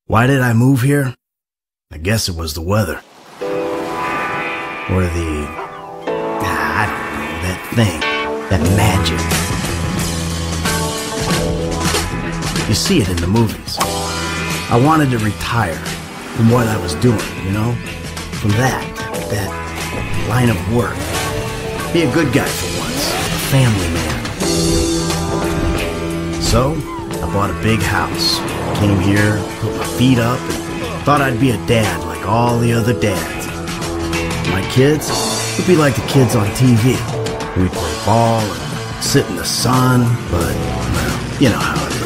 Why did I move here? I guess it was the weather. Or I don't know, that thing, that magic. You see it in the movies. I wanted to retire from what I was doing, you know? From that line of work. Be a good guy for once, a family man. So, I bought a big house. Came here, put my feet up, and thought I'd be a dad like all the other dads. My kids would be like the kids on TV. We'd play ball and sit in the sun, but, well, you know how it is.